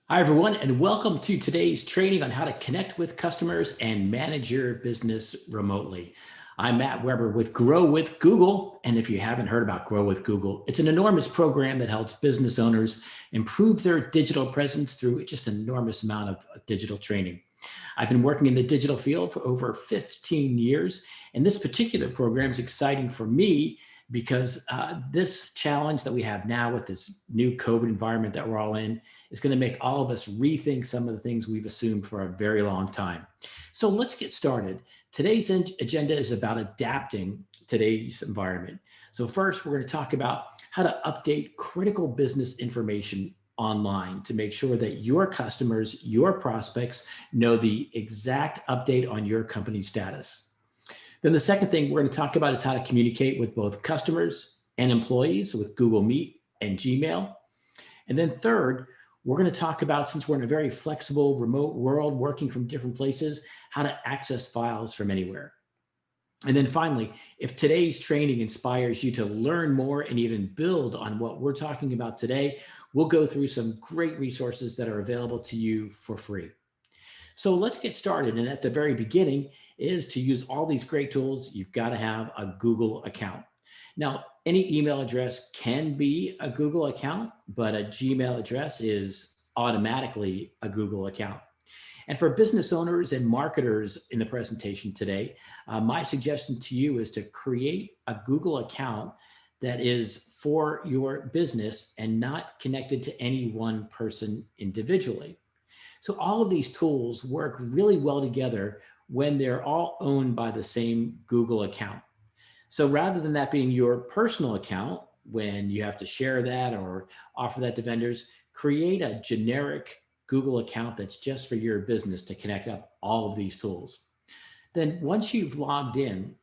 Hi, everyone, and welcome to today's training on how to connect with customers and manage your business remotely. I'm Matt Weber with Grow with Google. And if you haven't heard about Grow with Google, it's an enormous program that helps business owners improve their digital presence through just an enormous amount of digital training. I've been working in the digital field for over 15 years, and this particular program is exciting for me because this challenge that we have now with this new COVID environment that we're all in is going to make all of us rethink some of the things we've assumed for a very long time. So let's get started. Today's agenda is about adapting today's environment. So first, we're going to talk about how to update critical business information online to make sure that your customers, your prospects know the exact update on your company status. Then the second thing we're going to talk about is how to communicate with both customers and employees with Google Meet and Gmail. And then third, we're going to talk about, since we're in a very flexible remote world working from different places, how to access files from anywhere. And then finally, if today's training inspires you to learn more and even build on what we're talking about today, we'll go through some great resources that are available to you for free. So let's get started. And at the very beginning is to use all these great tools, you've got to have a Google account. Now, any email address can be a Google account, but a Gmail address is automatically a Google account. And for business owners and marketers in the presentation today, my suggestion to you is to create a Google account that is for your business and not connected to any one person individually. So all of these tools work really well together when they're all owned by the same Google account. So rather than that being your personal account, when you have to share that or offer that to vendors, create a generic Google account that's just for your business to connect up all of these tools. Then once you've logged in,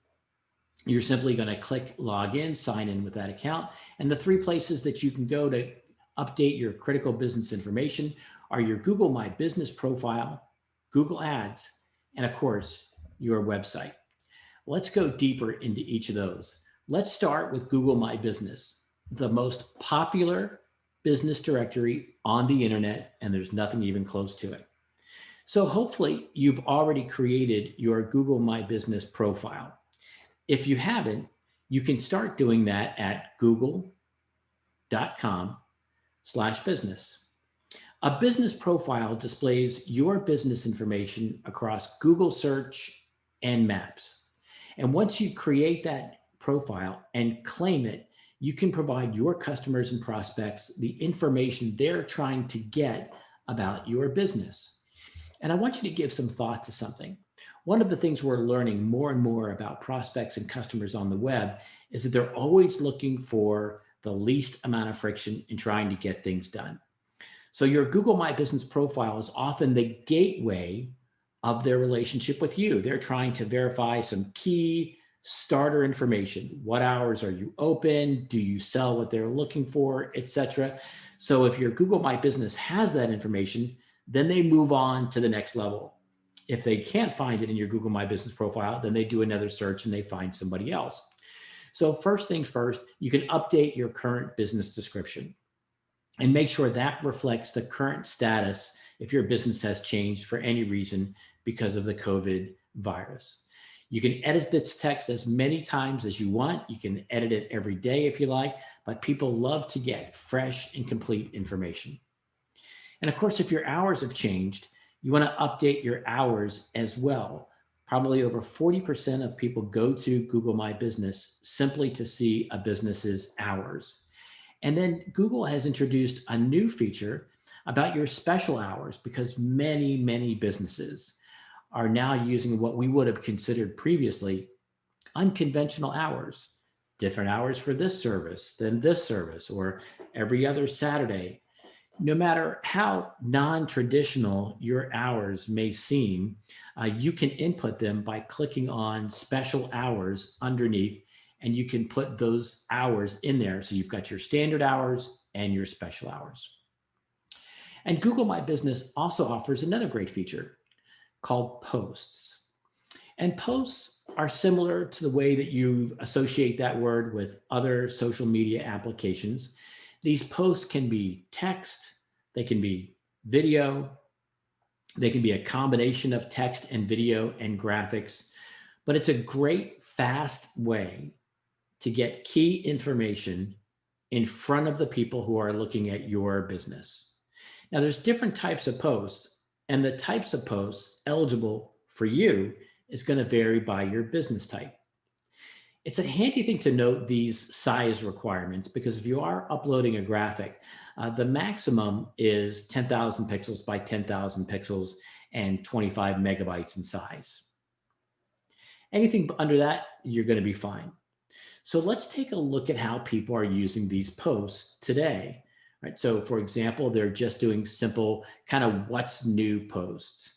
you're simply going to click log in, sign in with that account. And the three places that you can go to update your critical business information are your Google My Business profile, Google Ads, and of course, your website. Let's go deeper into each of those. Let's start with Google My Business, the most popular business directory on the internet, and there's nothing even close to it. So hopefully you've already created your Google My Business profile. If you haven't, you can start doing that at google.com/business. A business profile displays your business information across Google search and maps. And once you create that profile and claim it, you can provide your customers and prospects the information they're trying to get about your business. And I want you to give some thought to something. One of the things we're learning more and more about prospects and customers on the web is that they're always looking for the least amount of friction in trying to get things done. So your Google My Business profile is often the gateway of their relationship with you. They're trying to verify some key starter information. What hours are you open? Do you sell what they're looking for, etc. So if your Google My Business has that information, then they move on to the next level. If they can't find it in your Google My Business profile, then they do another search and they find somebody else. So first things first, you can update your current business description and make sure that reflects the current status if your business has changed for any reason because of the COVID virus. You can edit this text as many times as you want. You can edit it every day if you like, but people love to get fresh and complete information. And of course, if your hours have changed, you want to update your hours as well. Probably over 40% of people go to Google My Business simply to see a business's hours. And then Google has introduced a new feature about your special hours because many, many businesses are now using what we would have considered previously unconventional hours, different hours for this service than this service, or every other Saturday. No matter how non-traditional your hours may seem, you can input them by clicking on special hours underneath, and you can put those hours in there. So you've got your standard hours and your special hours. And Google My Business also offers another great feature called posts. And posts are similar to the way that you associate that word with other social media applications. These posts can be text, they can be video. They can be a combination of text and video and graphics, but it's a great, fast way to get key information in front of the people who are looking at your business. Now, there's different types of posts, and the types of posts eligible for you is going to vary by your business type. It's a handy thing to note these size requirements because if you are uploading a graphic, the maximum is 10,000 pixels by 10,000 pixels and 25 megabytes in size. Anything under that, you're going to be fine. So let's take a look at how people are using these posts today. Right? So for example, they're just doing simple kind of what's new posts.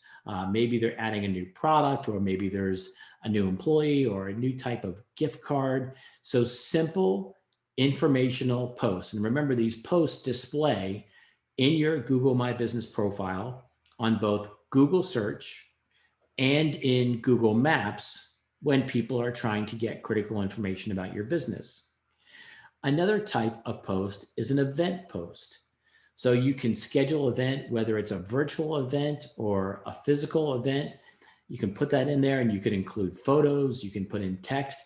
Maybe they're adding a new product, or maybe there's a new employee or a new type of gift card. So simple informational posts. And remember, these posts display in your Google My Business profile on both Google search and in Google Maps when people are trying to get critical information about your business. Another type of post is an event post. So you can schedule an event, whether it's a virtual event or a physical event. You can put that in there, and you can include photos, you can put in text,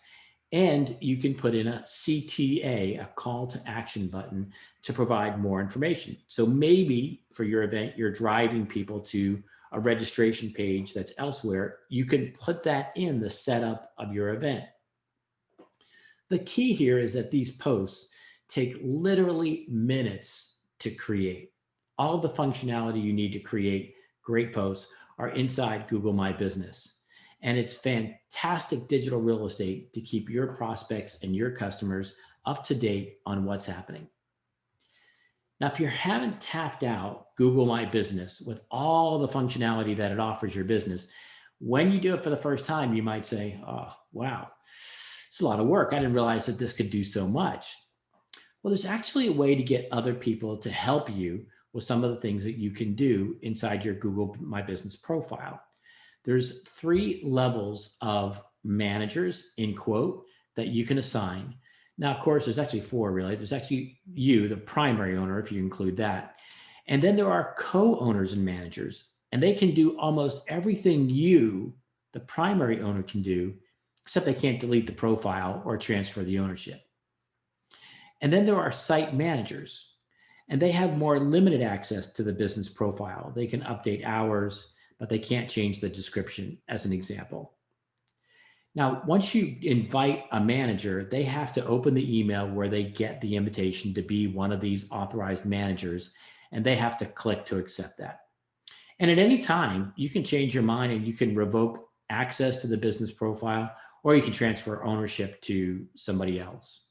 and you can put in a CTA, a call to action button, to provide more information. So maybe for your event, you're driving people to a registration page that's elsewhere. You can put that in the setup of your event. The key here is that these posts take literally minutes to create. All of the functionality you need to create great posts are inside Google My Business. And it's fantastic digital real estate to keep your prospects and your customers up to date on what's happening. Now, if you haven't tapped out Google My Business with all the functionality that it offers your business, when you do it for the first time, you might say, oh, wow, it's a lot of work. I didn't realize that this could do so much. Well, there's actually a way to get other people to help you with some of the things that you can do inside your Google My Business profile. There's 3 levels of managers, in quote, that you can assign. Now, of course, there's actually 4 really. There's actually you, the primary owner, if you include that. And then there are co-owners and managers, and they can do almost everything you, the primary owner, can do, except they can't delete the profile or transfer the ownership. And then there are site managers, and they have more limited access to the business profile. They can update hours, but they can't change the description, as an example. Now, once you invite a manager, they have to open the email where they get the invitation to be one of these authorized managers, and they have to click to accept that. And at any time, you can change your mind and you can revoke access to the business profile, or you can transfer ownership to somebody else.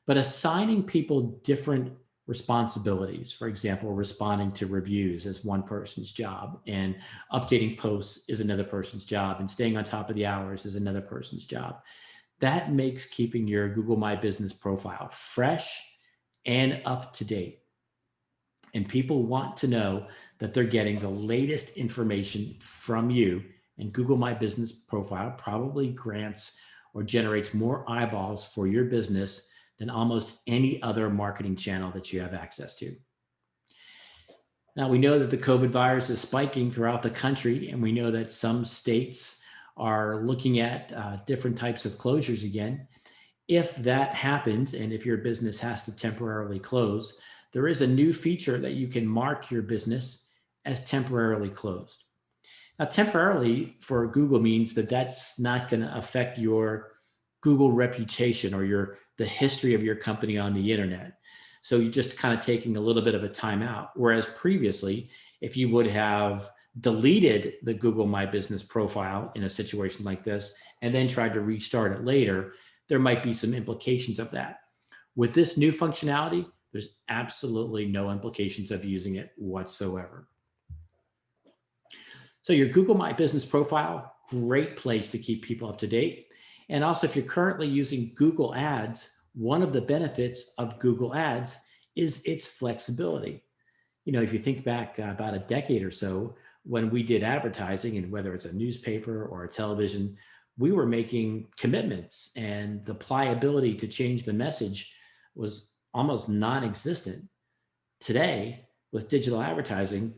But assigning people different responsibilities, for example, responding to reviews is one person's job, and updating posts is another person's job, and staying on top of the hours is another person's job. That makes keeping your Google My Business profile fresh and up to date. And people want to know that they're getting the latest information from you. And Google My Business profile probably grants or generates more eyeballs for your business than almost any other marketing channel that you have access to. Now, we know that the COVID virus is spiking throughout the country, and we know that some states are looking at different types of closures again. If that happens, and if your business has to temporarily close, there is a new feature that you can mark your business as temporarily closed. Now, temporarily for Google means that that's not going to affect your Google reputation or the history of your company on the internet. So you're just kind of taking a little bit of a timeout. Whereas previously, if you would have deleted the Google My Business profile in a situation like this and then tried to restart it later, there might be some implications of that. With this new functionality, there's absolutely no implications of using it whatsoever. So your Google My Business profile, great place to keep people up to date. And also, if you're currently using Google Ads, one of the benefits of Google Ads is its flexibility. You know, if you think back about a decade or so, when we did advertising, and whether it's a newspaper or a television, we were making commitments, and the pliability to change the message was almost non-existent. Today, with digital advertising,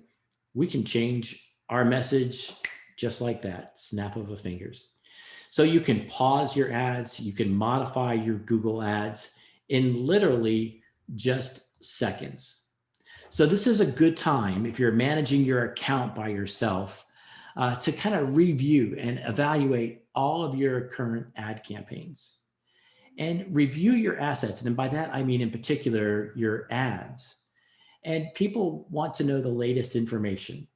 we can change our message just like that, snap of a fingers. So you can pause your ads, you can modify your Google ads in literally just seconds. So this is a good time if you're managing your account by yourself to kind of review and evaluate all of your current ad campaigns and review your assets. And by that, I mean in particular your ads. And people want to know the latest information.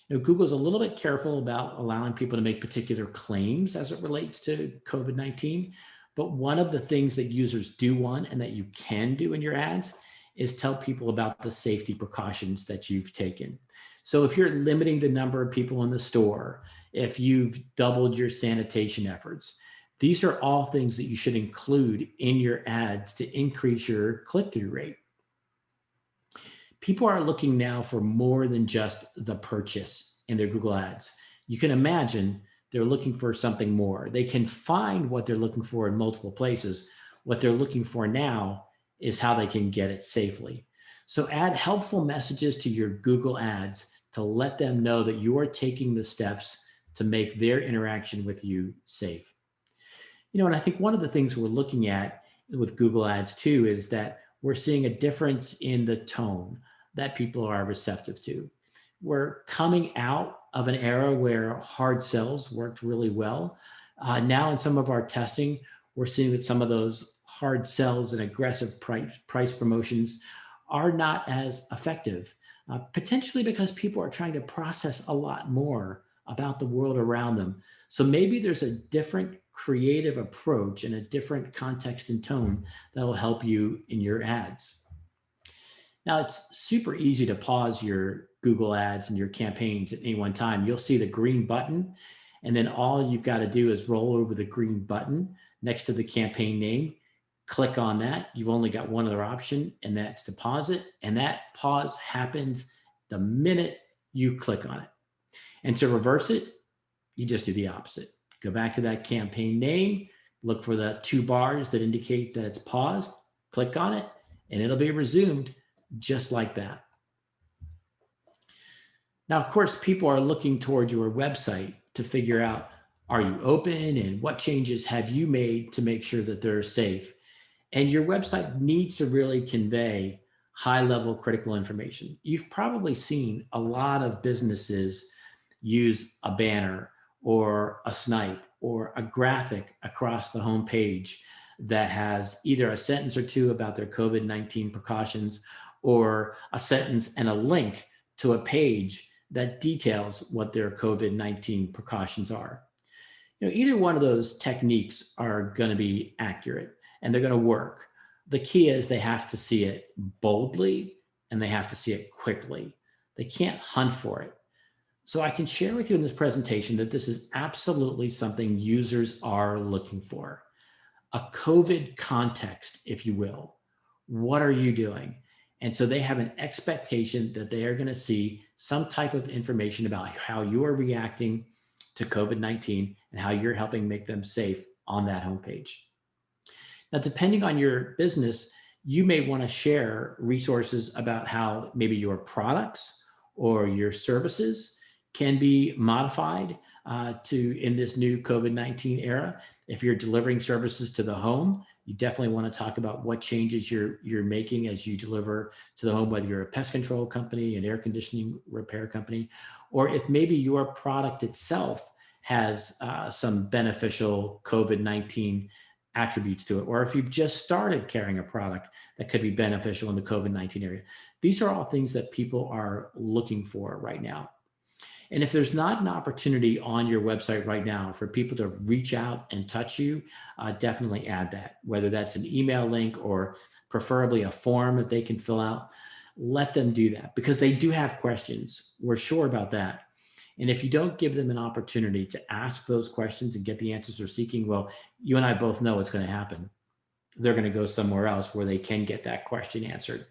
Google's a little bit careful about allowing people to make particular claims as it relates to COVID-19. But one of the things that users do want and that you can do in your ads is tell people about the safety precautions that you've taken. So if you're limiting the number of people in the store, if you've doubled your sanitation efforts, these are all things that you should include in your ads to increase your click-through rate. People are looking now for more than just the purchase in their Google ads. You can imagine they're looking for something more. They can find what they're looking for in multiple places. What they're looking for now is how they can get it safely. So add helpful messages to your Google ads to let them know that you are taking the steps to make their interaction with you safe. And I think one of the things we're looking at with Google ads too is that we're seeing a difference in the tone that people are receptive to. We're coming out of an era where hard sells worked really well. Now in some of our testing, we're seeing that some of those hard sells and aggressive price promotions are not as effective, potentially because people are trying to process a lot more about the world around them. So maybe there's a different creative approach and a different context and tone that'll help you in your ads. Now, it's super easy to pause your Google ads and your campaigns at any one time. You'll see the green button, and then all you've got to do is roll over the green button next to the campaign name, click on that. You've only got one other option, and that's to pause it. And that pause happens the minute you click on it. And to reverse it, you just do the opposite. Go back to that campaign name, look for the two bars that indicate that it's paused, click on it, and it'll be resumed just like that. Now, of course, people are looking toward your website to figure out, are you open and what changes have you made to make sure that they're safe? And your website needs to really convey high-level critical information. You've probably seen a lot of businesses use a banner or a snipe or a graphic across the homepage that has either a sentence or two about their COVID-19 precautions or a sentence and a link to a page that details what their COVID-19 precautions are. Either one of those techniques are going to be accurate and they're going to work. The key is they have to see it boldly and they have to see it quickly. They can't hunt for it. So I can share with you in this presentation that this is absolutely something users are looking for. A COVID context, if you will. What are you doing? And so they have an expectation that they are going to see some type of information about how you are reacting to COVID-19 and how you're helping make them safe on that homepage. Now, depending on your business, you may want to share resources about how maybe your products or your services can be modified in this new COVID-19 era. If you're delivering services to the home, you definitely want to talk about what changes you're making as you deliver to the home, whether you're a pest control company, an air conditioning repair company, or if maybe your product itself has some beneficial COVID-19 attributes to it, or if you've just started carrying a product that could be beneficial in the COVID-19 area. These are all things that people are looking for right now. And if there's not an opportunity on your website right now for people to reach out and touch you, definitely add that, whether that's an email link or preferably a form that they can fill out. Let them do that because they do have questions. We're sure about that. And if you don't give them an opportunity to ask those questions and get the answers they're seeking, well, you and I both know what's going to happen. They're going to go somewhere else where they can get that question answered.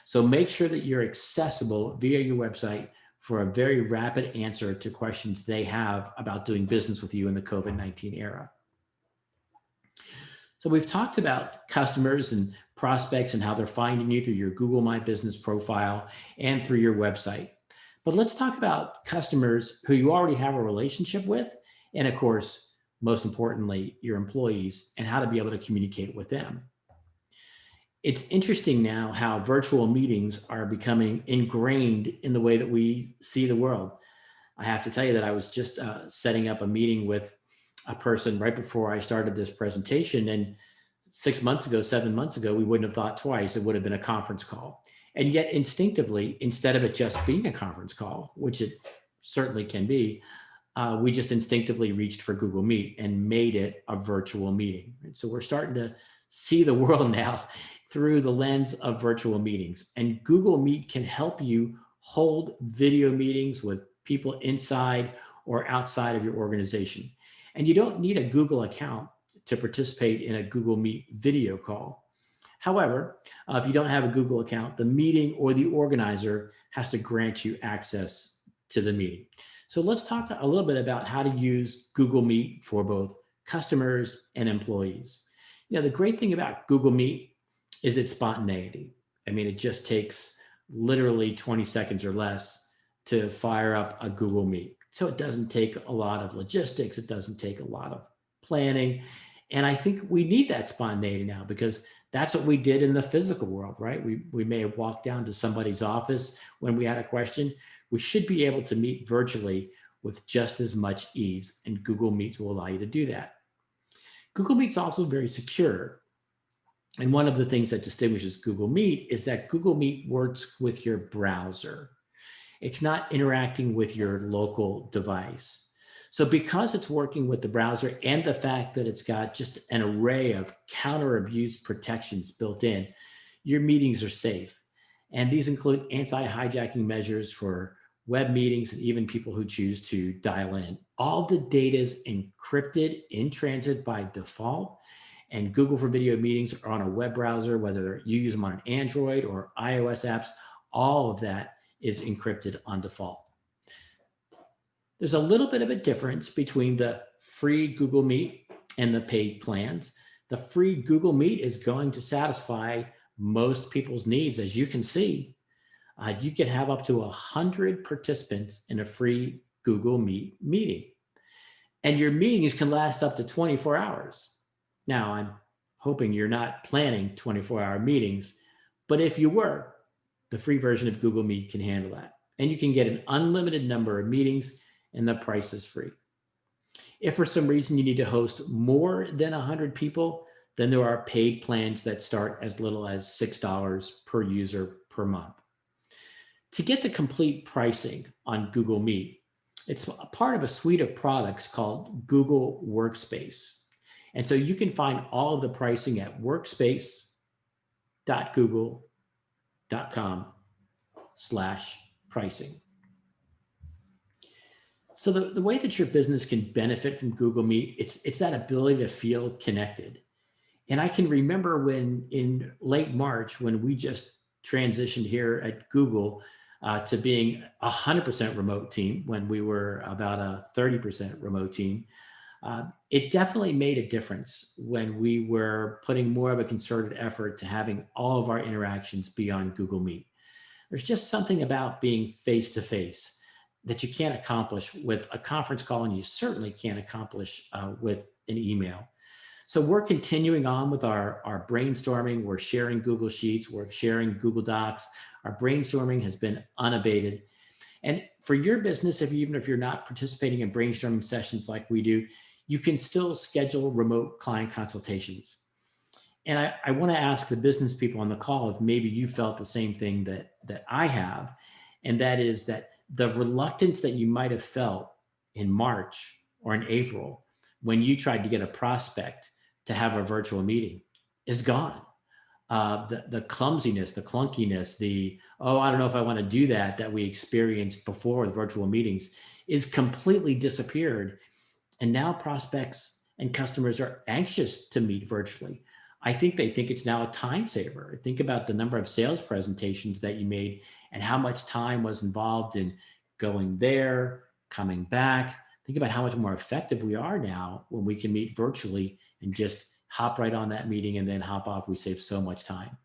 So make sure that you're accessible via your website for a very rapid answer to questions they have about doing business with you in the COVID-19 era. So we've talked about customers and prospects and how they're finding you through your Google My Business profile and through your website. But let's talk about customers who you already have a relationship with. And of course, most importantly, your employees and how to be able to communicate with them. It's interesting now how virtual meetings are becoming ingrained in the way that we see the world. I have to tell you that I was just setting up a meeting with a person right before I started this presentation. And 6 months ago, 7 months ago, we wouldn't have thought twice. It would have been a conference call. And yet, instinctively, instead of it just being a conference call, which it certainly can be, we just instinctively reached for Google Meet and made it a virtual meeting. And so we're starting to see the world now through the lens of virtual meetings. And Google Meet can help you hold video meetings with people inside or outside of your organization. And you don't need a Google account to participate in a Google Meet video call. However, if you don't have a Google account, the meeting or the organizer has to grant you access to the meeting. So let's talk a little bit about how to use Google Meet for both customers and employees. The great thing about Google Meet is its spontaneity. I mean, it just takes literally 20 seconds or less to fire up a Google Meet. So it doesn't take a lot of logistics. It doesn't take a lot of planning. And I think we need that spontaneity now because that's what we did in the physical world, right? We may have walked down to somebody's office when we had a question. We should be able to meet virtually with just as much ease, and Google Meet will allow you to do that. Google Meet's also very secure. And one of the things that distinguishes Google Meet is that Google Meet works with your browser. It's not interacting with your local device. So because it's working with the browser and the fact that it's got just an array of counter abuse protections built in, your meetings are safe. And these include anti-hijacking measures for web meetings and even people who choose to dial in. All the data is encrypted in transit by default. And Google for Video Meetings are on a web browser, whether you use them on an Android or iOS apps, all of that is encrypted on default. There's a little bit of a difference between the free Google Meet and the paid plans. The free Google Meet is going to satisfy most people's needs. As you can see, you can have up to 100 participants in a free Google Meet meeting. And your meetings can last up to 24 hours. Now, I'm hoping you're not planning 24-hour meetings, but if you were, the free version of Google Meet can handle that. And you can get an unlimited number of meetings and the price is free. If for some reason you need to host more than 100 people, then there are paid plans that start as little as $6 per user per month. To get the complete pricing on Google Meet, it's a part of a suite of products called Google Workspace. And so you can find all of the pricing at workspace.google.com/pricing. So the way that your business can benefit from Google Meet, it's that ability to feel connected. And I can remember when in late March, when we just transitioned here at Google to being 100% remote team, when we were about a 30% remote team, it definitely made a difference when we were putting more of a concerted effort to having all of our interactions be on Google Meet. There's just something about being face-to-face that you can't accomplish with a conference call, and you certainly can't accomplish with an email. So we're continuing on with our brainstorming. We're sharing Google Sheets. We're sharing Google Docs. Our brainstorming has been unabated. And for your business, even if you're not participating in brainstorming sessions like we do, you can still schedule remote client consultations. And I want to ask the business people on the call if maybe you felt the same thing that I have, and that is that the reluctance that you might have felt in March or in April when you tried to get a prospect to have a virtual meeting is gone. The clumsiness, the clunkiness, I don't know if I want to do that we experienced before with virtual meetings is completely disappeared. And now prospects and customers are anxious to meet virtually. I think they think it's now a time saver. Think about the number of sales presentations that you made and how much time was involved in going there, coming back. Think about how much more effective we are now when we can meet virtually and just hop right on that meeting and then hop off. We save so much time.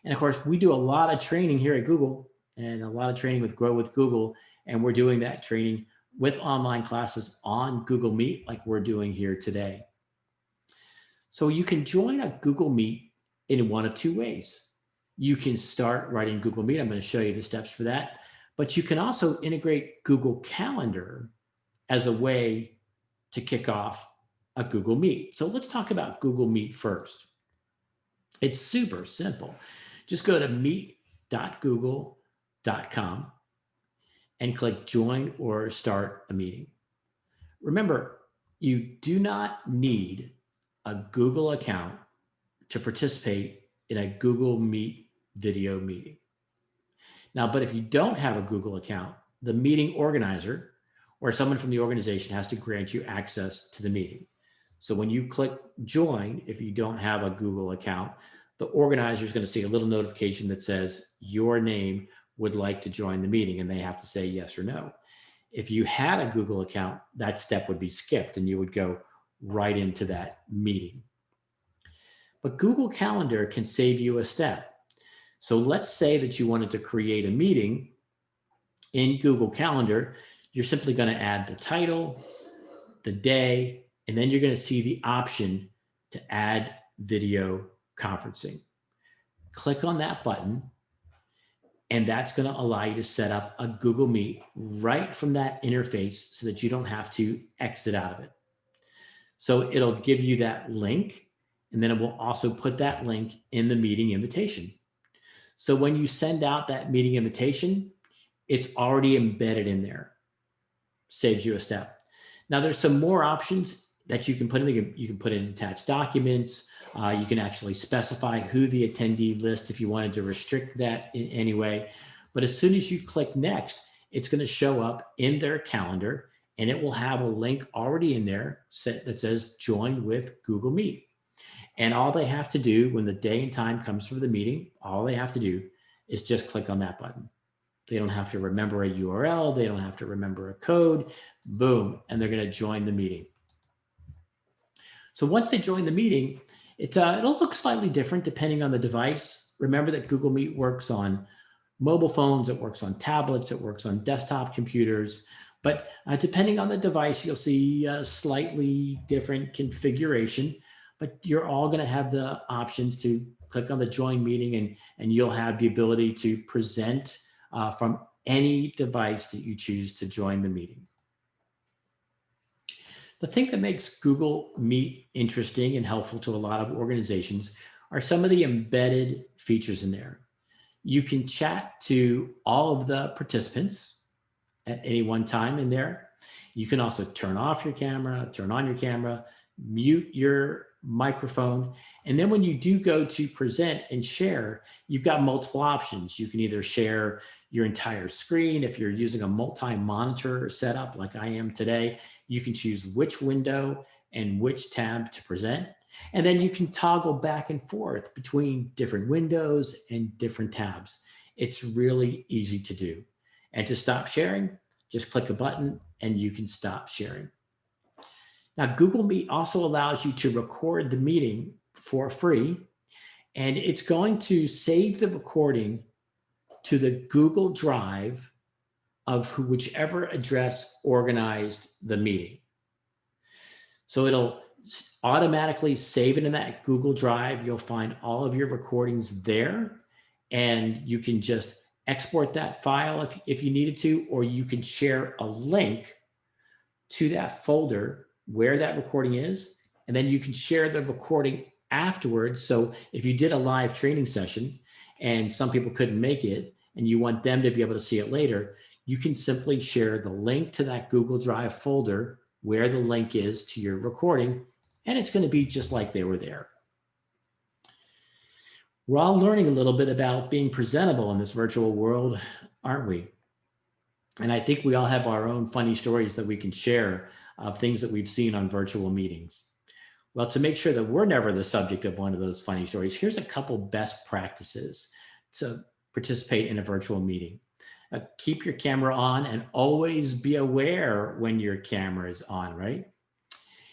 And of course, we do a lot of training here at Google. and a lot of training with Grow with Google. And we're doing that training with online classes on Google Meet like we're doing here today. So you can join a Google Meet in one of two ways. You can start right in Google Meet. I'm going to show you the steps for that. But you can also integrate Google Calendar as a way to kick off a Google Meet. So let's talk about Google Meet first. It's super simple. Just go to meet.google.com and click join or start a meeting. Remember, you do not need a Google account to participate in a Google Meet video meeting. Now, but if you don't have a Google account, the meeting organizer or someone from the organization has to grant you access to the meeting. So when you click join, if you don't have a Google account, the organizer is going to see a little notification that says your name would like to join the meeting, and they have to say yes or no. If you had a Google account, that step would be skipped and you would go right into that meeting. But Google Calendar can save you a step. So let's say that you wanted to create a meeting in Google Calendar. You're simply going to add the title, the day, and then you're going to see the option to add video conferencing. Click on that button, and that's going to allow you to set up a Google Meet right from that interface so that you don't have to exit out of it. So it'll give you that link, and then it will also put that link in the meeting invitation. So when you send out that meeting invitation, it's already embedded in there. Saves you a step. Now there's some more options that you can put in. You can put in attached documents. You can actually specify who the attendee list if you wanted to restrict that in any way. But as soon as you click next, it's going to show up in their calendar, and it will have a link already in there that says join with Google Meet. And all they have to do when the day and time comes for the meeting, all they have to do is just click on that button. They don't have to remember a URL. They don't have to remember a code. Boom, and they're going to join the meeting. So once they join the meeting, it'll look slightly different depending on the device. Remember that Google Meet works on mobile phones, it works on tablets, it works on desktop computers. But depending on the device, you'll see a slightly different configuration. But you're all going to have the options to click on the join meeting, and you'll have the ability to present from any device that you choose to join the meeting. The thing that makes Google Meet interesting and helpful to a lot of organizations are some of the embedded features in there. You can chat to all of the participants at any one time in there. You can also turn off your camera, turn on your camera, mute your microphone. And then when you do go to present and share, you've got multiple options. You can either share your entire screen. If you're using a multi-monitor setup like I am today, you can choose which window and which tab to present. And then you can toggle back and forth between different windows and different tabs. It's really easy to do. And to stop sharing, just click a button and you can stop sharing. Now, Google Meet also allows you to record the meeting for free, and it's going to save the recording to the Google Drive of whichever address organized the meeting. So it'll automatically save it in that Google Drive. You'll find all of your recordings there, and you can just export that file if you needed to, or you can share a link to that folder where that recording is, and then you can share the recording afterwards. So if you did a live training session and some people couldn't make it and you want them to be able to see it later, you can simply share the link to that Google Drive folder where the link is to your recording, and it's going to be just like they were there. We're all learning a little bit about being presentable in this virtual world, aren't we? And I think we all have our own funny stories that we can share of things that we've seen on virtual meetings. Well, to make sure that we're never the subject of one of those funny stories, here's a couple best practices to participate in a virtual meeting. Keep your camera on and always be aware when your camera is on, right?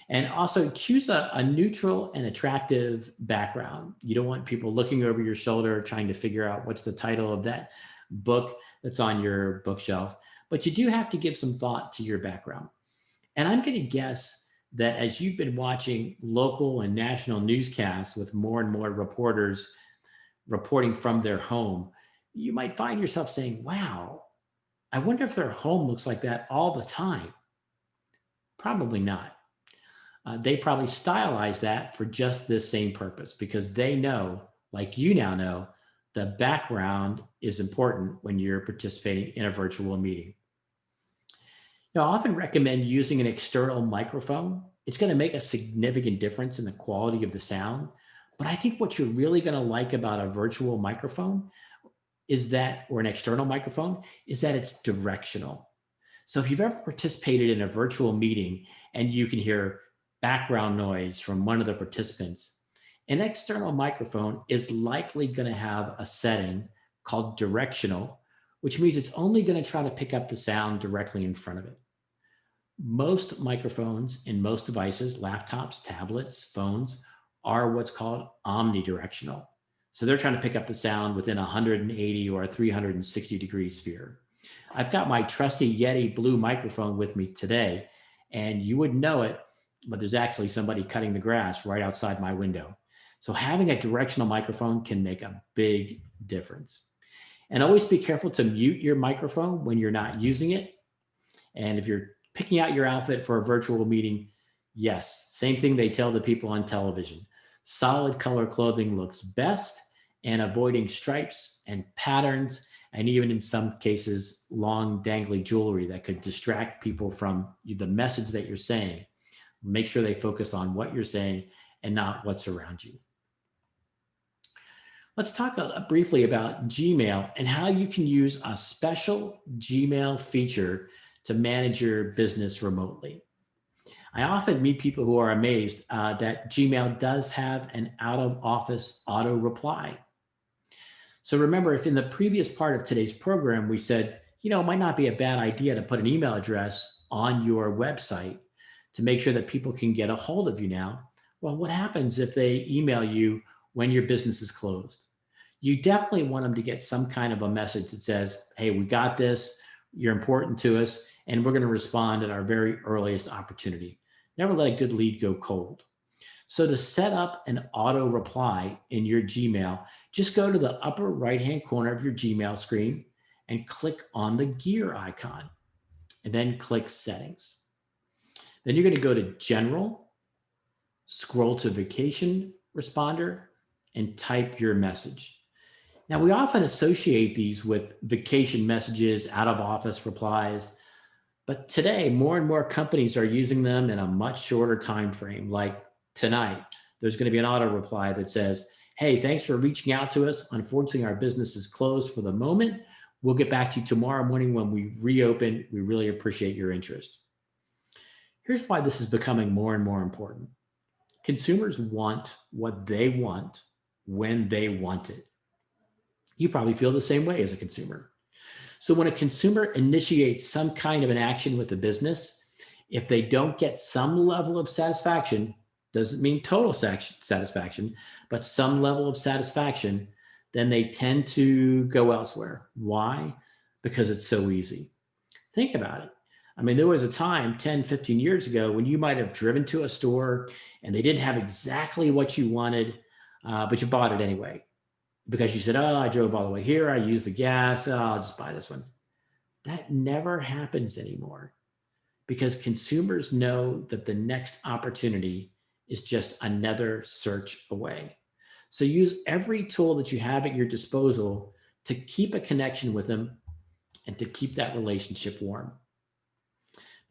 And also choose a neutral and attractive background. You don't want people looking over your shoulder trying to figure out what's the title of that book that's on your bookshelf, but you do have to give some thought to your background. And I'm going to guess that as you've been watching local and national newscasts with more and more reporters reporting from their home, you might find yourself saying, wow, I wonder if their home looks like that all the time. Probably not. They probably stylize that for just this same purpose because they know, like you now know, the background is important when you're participating in a virtual meeting. Now, I often recommend using an external microphone. It's going to make a significant difference in the quality of the sound. But I think what you're really going to like about a virtual microphone is that, or an external microphone, is that it's directional. So if you've ever participated in a virtual meeting and you can hear background noise from one of the participants, an external microphone is likely going to have a setting called directional, which means it's only going to try to pick up the sound directly in front of it. Most microphones in most devices, laptops, tablets, phones, are what's called omnidirectional. So they're trying to pick up the sound within a 180 or a 360 degree sphere. I've got my trusty Yeti Blue microphone with me today, and you wouldn't know it, but there's actually somebody cutting the grass right outside my window. So having a directional microphone can make a big difference. And always be careful to mute your microphone when you're not using it. And if you're picking out your outfit for a virtual meeting, yes, same thing they tell the people on television. Solid color clothing looks best, and avoiding stripes and patterns, and even in some cases, long dangly jewelry that could distract people from the message that you're saying. Make sure they focus on what you're saying and not what's around you. Let's talk briefly about Gmail and how you can use a special Gmail feature to manage your business remotely. I often meet people who are amazed that Gmail does have an out-of-office auto reply. So remember, if in the previous part of today's program, we said, it might not be a bad idea to put an email address on your website to make sure that people can get a hold of you now. Well, what happens if they email you when your business is closed? You definitely want them to get some kind of a message that says, hey, we got this, you're important to us, and we're going to respond at our very earliest opportunity. Never let a good lead go cold. So to set up an auto reply in your Gmail, just go to the upper right-hand corner of your Gmail screen and click on the gear icon, and then click Settings. Then you're going to go to General, scroll to Vacation Responder, and type your message. Now, we often associate these with vacation messages, out-of-office replies, but today, more and more companies are using them in a much shorter time frame. Like tonight, there's going to be an auto reply that says, hey, thanks for reaching out to us. Unfortunately, our business is closed for the moment. We'll get back to you tomorrow morning when we reopen. We really appreciate your interest. Here's why this is becoming more and more important. Consumers want what they want when they want it. You probably feel the same way as a consumer. So when a consumer initiates some kind of an action with a business, if they don't get some level of satisfaction, doesn't mean total satisfaction, but some level of satisfaction, then they tend to go elsewhere. Why? Because it's so easy. Think about it. I mean, there was a time 10, 15 years ago when you might have driven to a store and they didn't have exactly what you wanted, but you bought it anyway. Because you said, oh, I drove all the way here, I used the gas, I'll just buy this one. That never happens anymore because consumers know that the next opportunity is just another search away. So use every tool that you have at your disposal to keep a connection with them and to keep that relationship warm.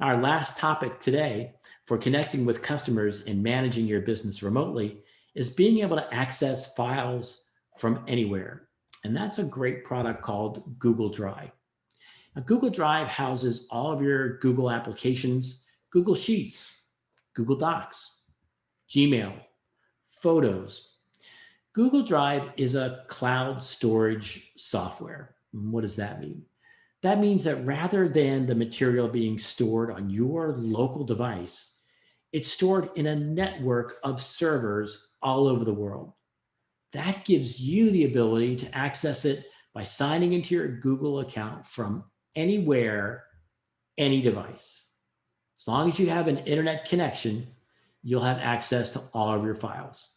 Our last topic today for connecting with customers and managing your business remotely is being able to access files from anywhere. And that's a great product called Google Drive. Now, Google Drive houses all of your Google applications, Google Sheets, Google Docs, Gmail, Photos. Google Drive is a cloud storage software. What does that mean? That means that rather than the material being stored on your local device, it's stored in a network of servers all over the world. That gives you the ability to access it by signing into your Google account from anywhere, any device. As long as you have an internet connection, you'll have access to all of your files.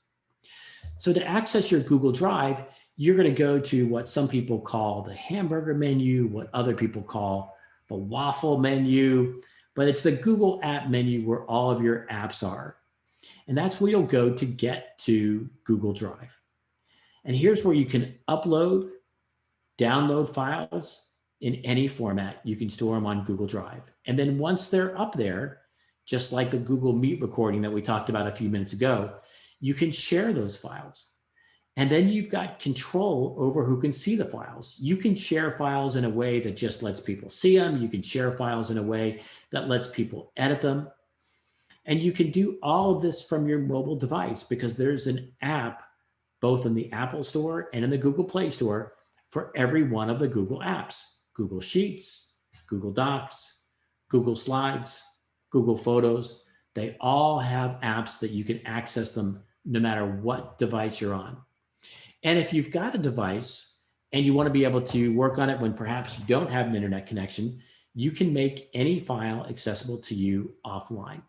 So to access your Google Drive, you're going to go to what some people call the hamburger menu, what other people call the waffle menu, but it's the Google app menu where all of your apps are. And that's where you'll go to get to Google Drive. And here's where you can upload, download files in any format. You can store them on Google Drive. And then once they're up there, just like the Google Meet recording that we talked about a few minutes ago, you can share those files. And then you've got control over who can see the files. You can share files in a way that just lets people see them. You can share files in a way that lets people edit them. And you can do all of this from your mobile device because there's an app both in the Apple Store and in the Google Play Store for every one of the Google apps. Google Sheets, Google Docs, Google Slides, Google Photos. They all have apps that you can access them no matter what device you're on. And if you've got a device and you want to be able to work on it when perhaps you don't have an internet connection, you can make any file accessible to you offline.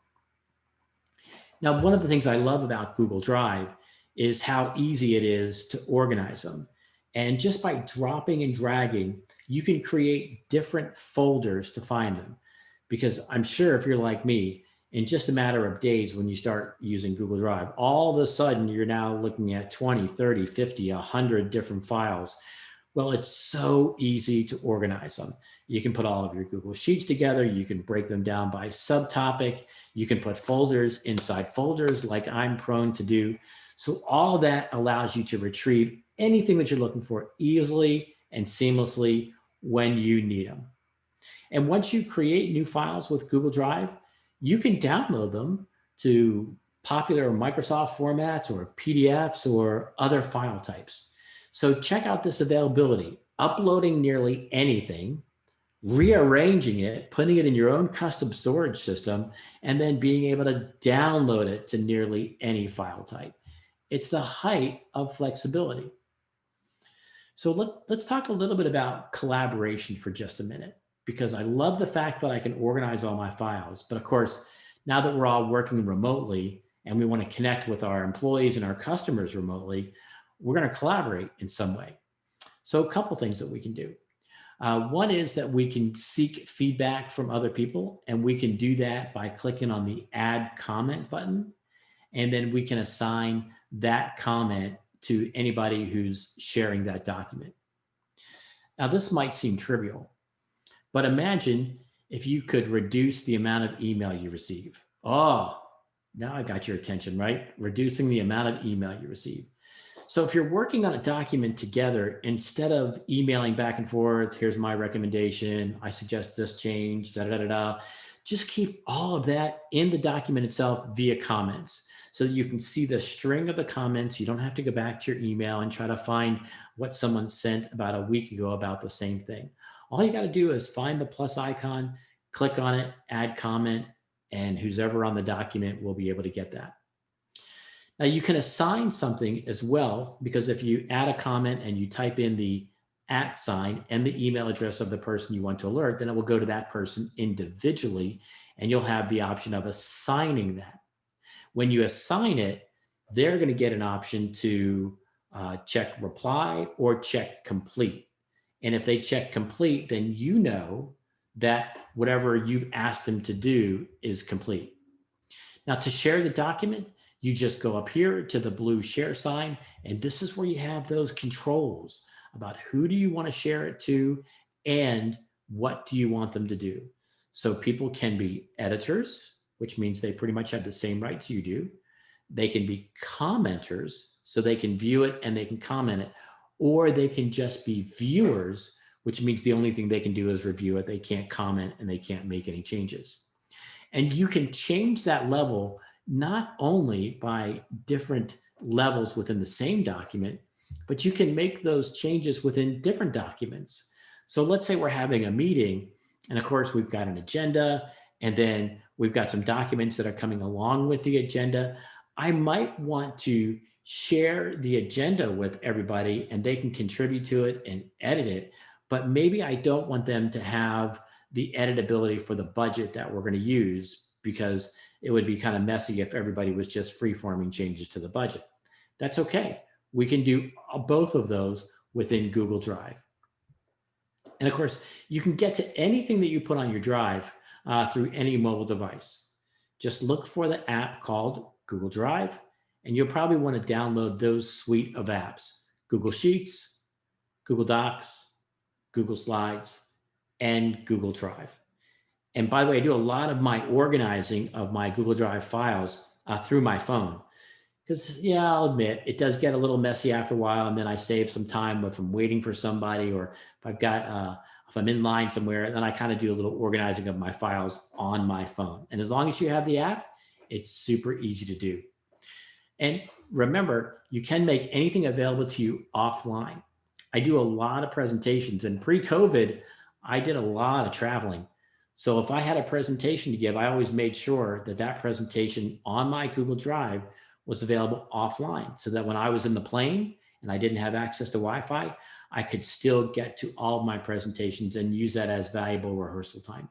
Now, one of the things I love about Google Drive is how easy it is to organize them. And just by dropping and dragging, you can create different folders to find them. Because I'm sure if you're like me, in just a matter of days when you start using Google Drive, all of a sudden you're now looking at 20, 30, 50, 100 different files. Well, it's so easy to organize them. You can put all of your Google Sheets together. You can break them down by subtopic. You can put folders inside folders like I'm prone to do. So all that allows you to retrieve anything that you're looking for easily and seamlessly when you need them. And once you create new files with Google Drive, you can download them to popular Microsoft formats or PDFs or other file types. So check out this availability, uploading nearly anything, rearranging it, putting it in your own custom storage system, and then being able to download it to nearly any file type. It's the height of flexibility. So let's talk a little bit about collaboration for just a minute, because I love the fact that I can organize all my files. But of course, now that we're all working remotely and we want to connect with our employees and our customers remotely, we're going to collaborate in some way. So a couple things that we can do. One is that we can seek feedback from other people, and we can do that by clicking on the Add Comment button. And then we can assign that comment to anybody who's sharing that document. Now, this might seem trivial, but imagine if you could reduce the amount of email you receive. Oh, now I got your attention, right? Reducing the amount of email you receive. So if you're working on a document together, instead of emailing back and forth, here's my recommendation, I suggest this change, just keep all of that in the document itself via comments so that you can see the string of the comments. You don't have to go back to your email and try to find what someone sent about a week ago about the same thing. All you got to do is find the plus icon, click on it, add comment, and who's ever on the document will be able to get that. Now you can assign something as well, because if you add a comment and you type in the @ sign and the email address of the person you want to alert, then it will go to that person individually, and you'll have the option of assigning that. When you assign it, they're going to get an option to check reply or check complete. And if they check complete, then you know that whatever you've asked them to do is complete. Now, to share the document, you just go up here to the blue share sign, and this is where you have those controls about who do you want to share it to and what do you want them to do. So people can be editors, which means they pretty much have the same rights you do. They can be commenters, so they can view it and they can comment it, or they can just be viewers, which means the only thing they can do is review it. They can't comment and they can't make any changes. And you can change that level not only by different levels within the same document, but you can make those changes within different documents. So let's say we're having a meeting, and of course we've got an agenda, and then we've got some documents that are coming along with the agenda. I might want to share the agenda with everybody and they can contribute to it and edit it. But maybe I don't want them to have the editability for the budget that we're going to use, because it would be kind of messy if everybody was just free-forming changes to the budget. That's okay. We can do both of those within Google Drive. And of course, you can get to anything that you put on your drive through any mobile device. Just look for the app called Google Drive, and you'll probably want to download those suite of apps: Google Sheets, Google Docs, Google Slides, and Google Drive. And by the way, I do a lot of my organizing of my Google Drive files through my phone. Because, yeah, I'll admit, it does get a little messy after a while, and then I save some time if I'm waiting for somebody, or if I'm in line somewhere, then I kind of do a little organizing of my files on my phone. And as long as you have the app, it's super easy to do. And remember, you can make anything available to you offline. I do a lot of presentations, and pre-COVID, I did a lot of traveling. So if I had a presentation to give, I always made sure that that presentation on my Google Drive was available offline, so that when I was in the plane and I didn't have access to Wi-Fi, I could still get to all of my presentations and use that as valuable rehearsal time.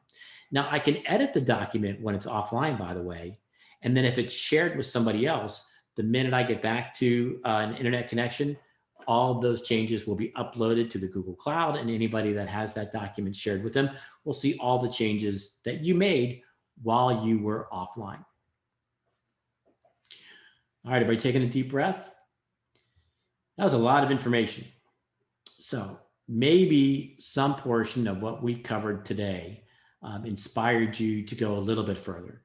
Now, I can edit the document when it's offline, by the way, and then if it's shared with somebody else, the minute I get back to an internet connection, all of those changes will be uploaded to the Google Cloud, and anybody that has that document shared with them will see all the changes that you made while you were offline. All right, everybody taking a deep breath? That was a lot of information. So maybe some portion of what we covered today inspired you to go a little bit further.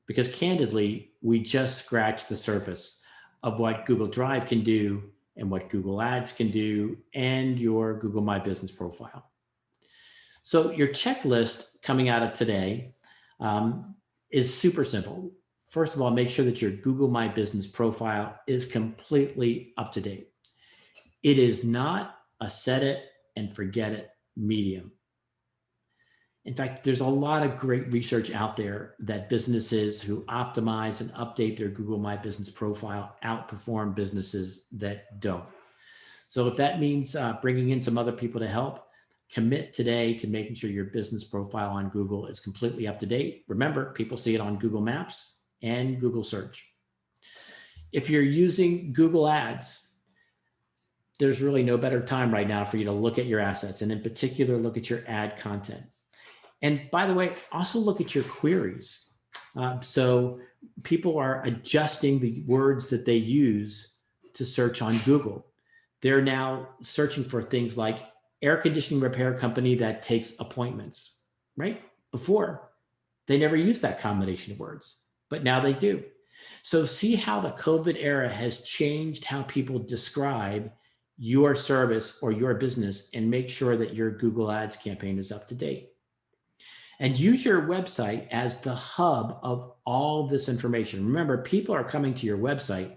Because candidly, we just scratched the surface of what Google Drive can do and what Google Ads can do, and your Google My Business profile. So your checklist coming out of today is super simple. First of all, make sure that your Google My Business profile is completely up to date. It is not a set it and forget it medium. In fact, there's a lot of great research out there that businesses who optimize and update their Google My Business profile outperform businesses that don't. So if that means bringing in some other people to help, commit today to making sure your business profile on Google is completely up to date. Remember, people see it on Google Maps and Google Search. If you're using Google Ads, there's really no better time right now for you to look at your assets, and in particular, look at your ad content. And by the way, also look at your queries. So people are adjusting the words that they use to search on Google. They're now searching for things like air conditioning repair company that takes appointments, right? Before, they never used that combination of words, but now they do. So see how the COVID era has changed how people describe your service or your business, and make sure that your Google Ads campaign is up to date. And use your website as the hub of all this information. Remember, people are coming to your website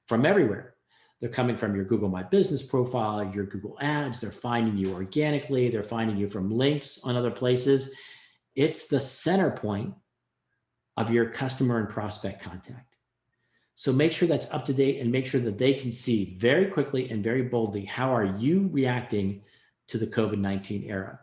from everywhere. They're coming from your Google My Business profile, your Google Ads. They're finding you organically. They're finding you from links on other places. It's the center point of your customer and prospect contact. So make sure that's up to date, and make sure that they can see very quickly and very boldly, how are you reacting to the COVID-19 era?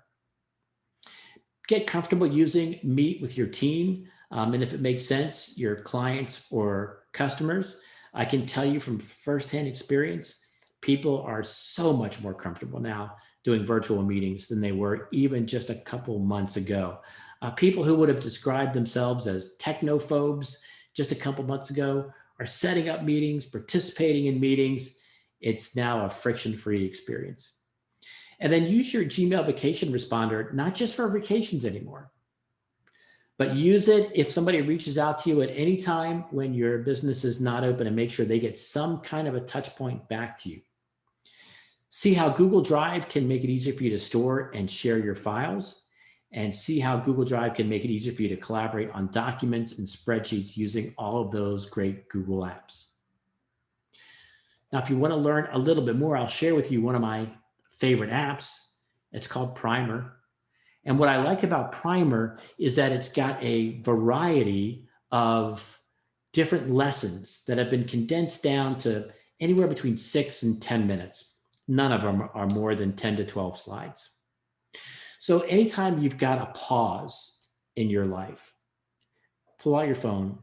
Get comfortable using Meet with your team. And if it makes sense, your clients or customers. I can tell you from firsthand experience, people are so much more comfortable now doing virtual meetings than they were even just a couple months ago. People who would have described themselves as technophobes just a couple months ago are setting up meetings, participating in meetings. It's now a friction-free experience. And then use your Gmail vacation responder, not just for vacations anymore, but use it if somebody reaches out to you at any time when your business is not open, and make sure they get some kind of a touch point back to you. See how Google Drive can make it easier for you to store and share your files, and see how Google Drive can make it easier for you to collaborate on documents and spreadsheets using all of those great Google apps. Now, if you want to learn a little bit more, I'll share with you one of my favorite apps. It's called Primer. And what I like about Primer is that it's got a variety of different lessons that have been condensed down to anywhere between 6 and 10 minutes. None of them are more than 10 to 12 slides. So anytime you've got a pause in your life, pull out your phone,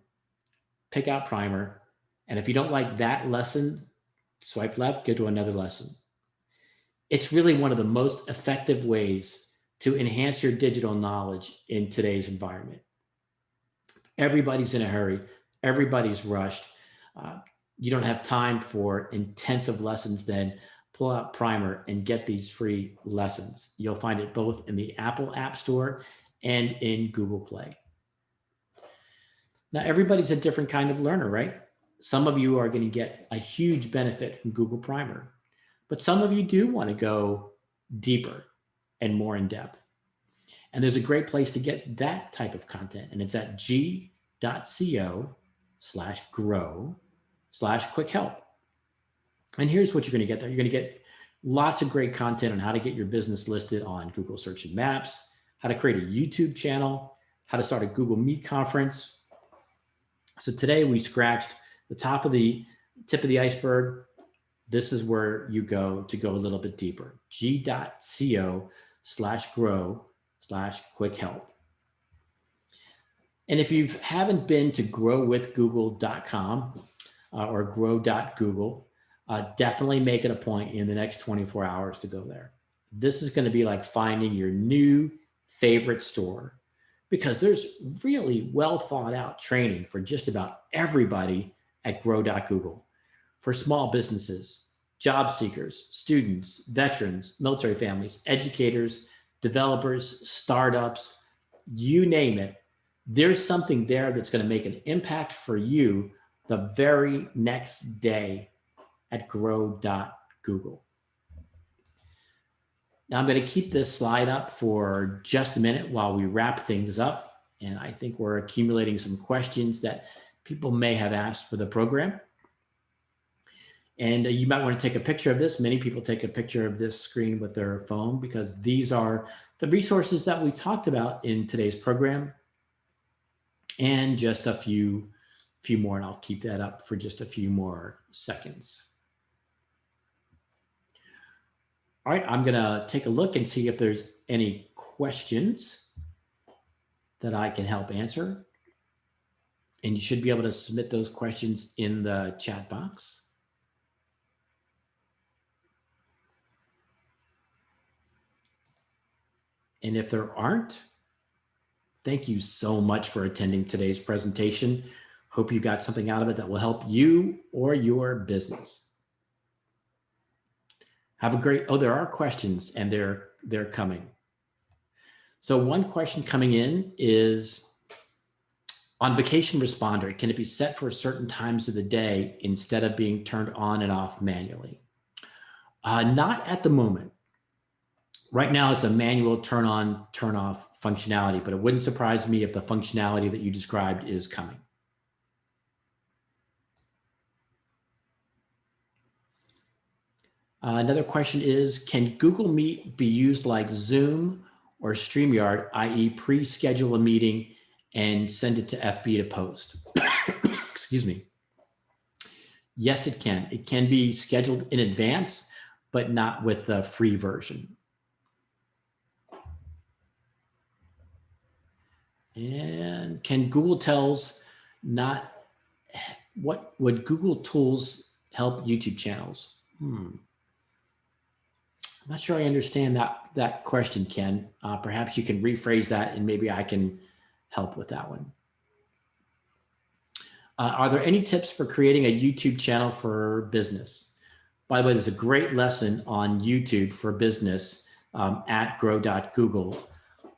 pick out Primer, and if you don't like that lesson, swipe left, go to another lesson. It's really one of the most effective ways to enhance your digital knowledge in today's environment. Everybody's in a hurry. Everybody's rushed. You don't have time for intensive lessons. Then pull out Primer and get these free lessons. You'll find it both in the Apple App Store and in Google Play. Now, everybody's a different kind of learner, right? Some of you are going to get a huge benefit from Google Primer, but some of you do want to go deeper and more in depth. And there's a great place to get that type of content, and it's at g.co/grow/quick help. And here's what you're going to get there. You're going to get lots of great content on how to get your business listed on Google Search and Maps, how to create a YouTube channel, how to start a Google Meet conference. So today we scratched the tip of the iceberg. This is where you go to go a little bit deeper. g.co/grow/quick help. And if you haven't been to growwithgoogle.com or grow.google, definitely make it a point in the next 24 hours to go there. This is going to be like finding your new favorite store, because there's really well thought out training for just about everybody at grow.google, for small businesses, job seekers, students, veterans, military families, educators, developers, startups, you name it. There's something there that's going to make an impact for you the very next day at grow.google. Now I'm going to keep this slide up for just a minute while we wrap things up. And I think we're accumulating some questions that people may have asked for the program. And you might want to take a picture of this. Many people take a picture of this screen with their phone, because these are the resources that we talked about in today's program. And just a few more, and I'll keep that up for just a few more seconds. All right, I'm gonna take a look and see if there's any questions that I can help answer. And you should be able to submit those questions in the chat box. And if there aren't, thank you so much for attending today's presentation. Hope you got something out of it that will help you or your business. Have a great, there are questions, and they're coming. So one question coming in is, on vacation responder, can it be set for certain times of the day instead of being turned on and off manually? Not at the moment. Right now, it's a manual turn on, turn off functionality, but it wouldn't surprise me if the functionality that you described is coming. Another question is, can Google Meet be used like Zoom or StreamYard, i.e. pre-schedule a meeting and send it to FB to post? Excuse me. Yes, it can. It can be scheduled in advance, but not with the free version. And can Google Tools what would Google Tools help YouTube channels? I'm not sure I understand that question, Ken. Perhaps you can rephrase that and maybe I can help with that one. Are there any tips for creating a YouTube channel for business? By the way, there's a great lesson on YouTube for business at grow.google.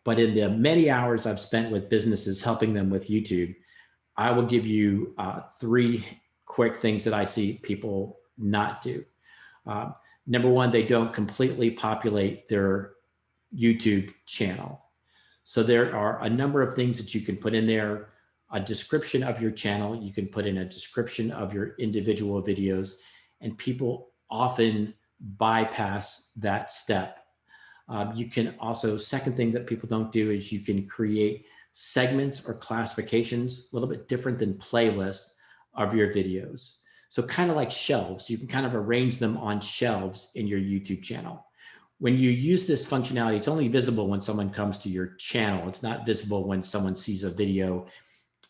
But in the many hours I've spent with businesses helping them with YouTube, I will give you 3 quick things that I see people not do. Number one, they don't completely populate their YouTube channel. So there are a number of things that you can put in there. A description of your channel, you can put in a description of your individual videos, and people often bypass that step. You can also, second thing that people don't do is you can create segments or classifications, a little bit different than playlists of your videos. So kind of like shelves, you can kind of arrange them on shelves in your YouTube channel. When you use this functionality, it's only visible when someone comes to your channel. It's not visible when someone sees a video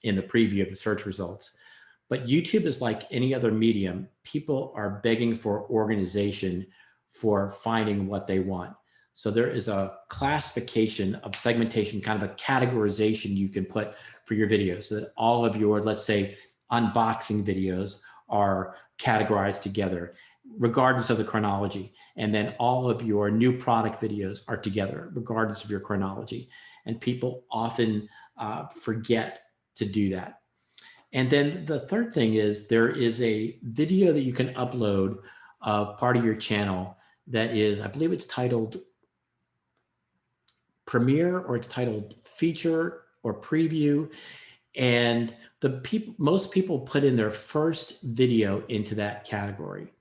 in the preview of the search results. But YouTube is like any other medium. People are begging for organization for finding what they want. So there is a classification of segmentation, kind of a categorization you can put for your videos so that all of your, let's say, unboxing videos are categorized together, regardless of the chronology. And then all of your new product videos are together, regardless of your chronology. And people often forget to do that. And then the third thing is there is a video that you can upload of part of your channel that is, I believe it's titled Premiere, or it's titled Feature or Preview. And most people put in their first video into that category.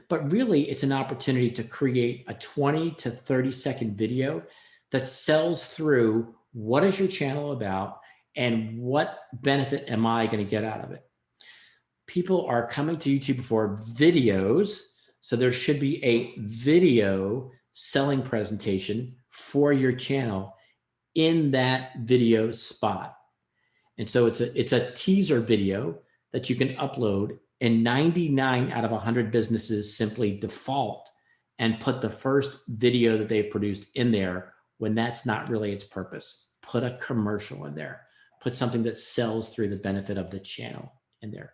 But really, it's an opportunity to create a 20 to 30-second video that sells through what is your channel about and what benefit am I going to get out of it. People are coming to YouTube for videos, so there should be a video selling presentation for your channel in that video spot. And so it's a teaser video that you can upload, and 99 out of 100 businesses simply default and put the first video that they've produced in there when that's not really its purpose. Put a commercial in there. Put something that sells through the benefit of the channel in there.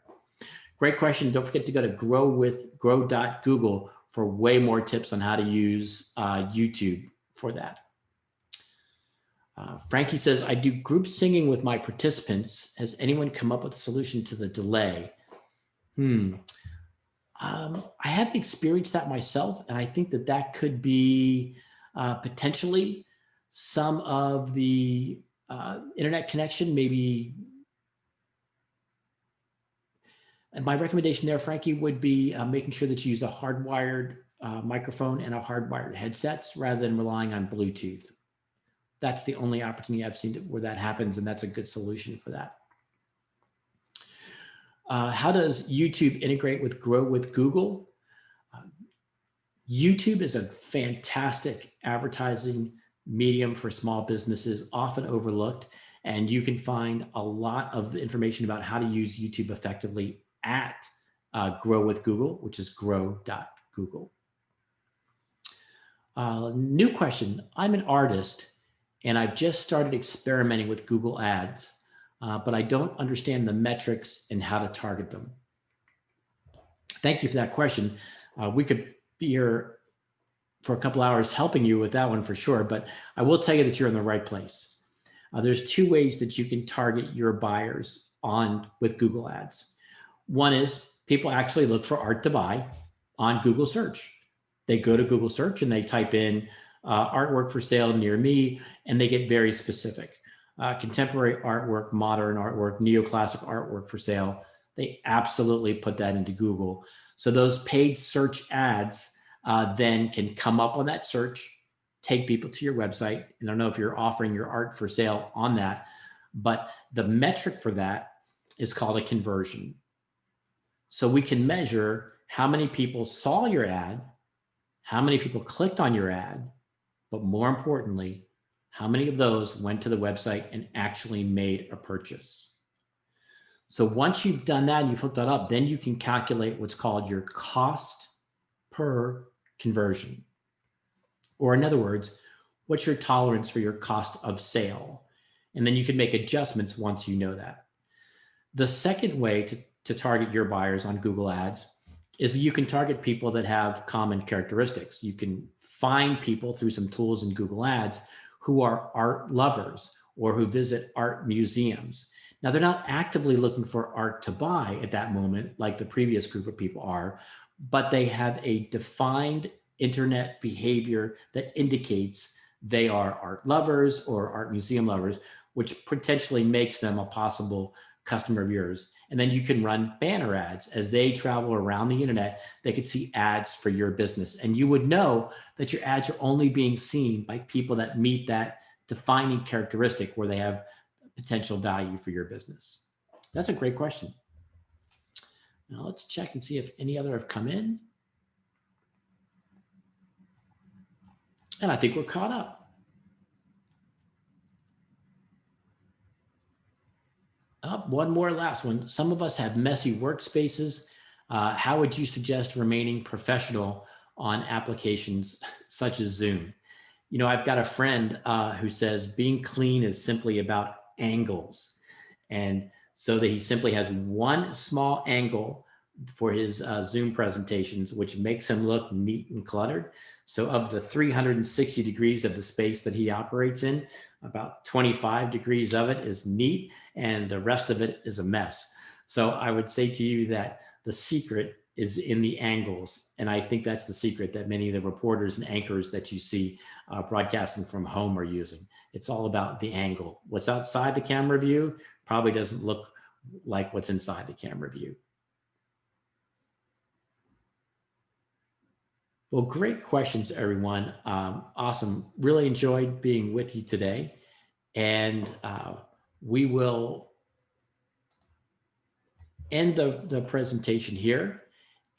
Great question. Don't forget to go to grow.google for way more tips on how to use YouTube for that. Frankie says, I do group singing with my participants. Has anyone come up with a solution to the delay? I haven't experienced that myself, and I think that that could be potentially some of the internet connection, maybe. And my recommendation there, Frankie, would be making sure that you use a hardwired microphone and a hardwired headsets rather than relying on Bluetooth. That's the only opportunity I've seen where that happens, and that's a good solution for that. How does YouTube integrate with Grow with Google? YouTube is a fantastic advertising medium for small businesses, often overlooked, and you can find a lot of information about how to use YouTube effectively at Grow with Google, which is grow.google. New question. I'm an artist and I've just started experimenting with Google Ads, but I don't understand the metrics and how to target them. Thank you for that question. We could be here for a couple hours helping you with that one for sure, but I will tell you that you're in the right place. There's two ways that you can target your buyers with Google Ads. One is people actually look for art to buy on Google search. They go to Google search and they type in artwork for sale near me, and they get very specific. Contemporary artwork, modern artwork, neoclassic artwork for sale. They absolutely put that into Google. So those paid search ads then can come up on that search, take people to your website. And I don't know if you're offering your art for sale on that, but the metric for that is called a conversion. So we can measure how many people saw your ad, how many people clicked on your ad, but more importantly, how many of those went to the website and actually made a purchase. So once you've done that and you've hooked that up, then you can calculate what's called your cost per conversion. Or in other words, what's your tolerance for your cost of sale? And then you can make adjustments once you know that. The second way to target your buyers on Google Ads is you can target people that have common characteristics. You can find people through some tools in Google Ads who are art lovers or who visit art museums. Now, they're not actively looking for art to buy at that moment, like the previous group of people are, but they have a defined internet behavior that indicates they are art lovers or art museum lovers, which potentially makes them a possible customer of yours. And then you can run banner ads as they travel around the internet. They could see ads for your business. And you would know that your ads are only being seen by people that meet that defining characteristic where they have potential value for your business. That's a great question. Now let's check and see if any other have come in. And I think we're caught up. One more last one. Some of us have messy workspaces. How would you suggest remaining professional on applications such as Zoom? You know, I've got a friend who says being clean is simply about angles. And so that he simply has one small angle for his Zoom presentations, which makes him look neat and cluttered. So of the 360 degrees of the space that he operates in, about 25 degrees of it is neat and the rest of it is a mess. So I would say to you that the secret is in the angles. And I think that's the secret that many of the reporters and anchors that you see broadcasting from home are using. It's all about the angle. What's outside the camera view probably doesn't look like what's inside the camera view. Well, great questions, everyone. Awesome. Really enjoyed being with you today. And we will end the presentation here.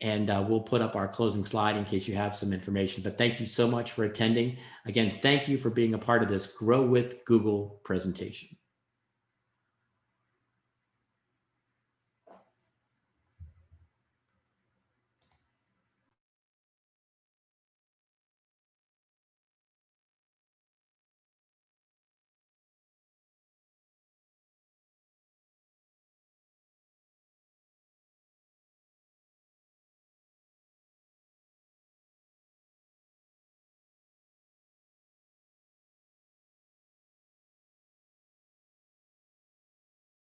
And we'll put up our closing slide in case you have some information. But thank you so much for attending. Again, thank you for being a part of this Grow with Google presentation.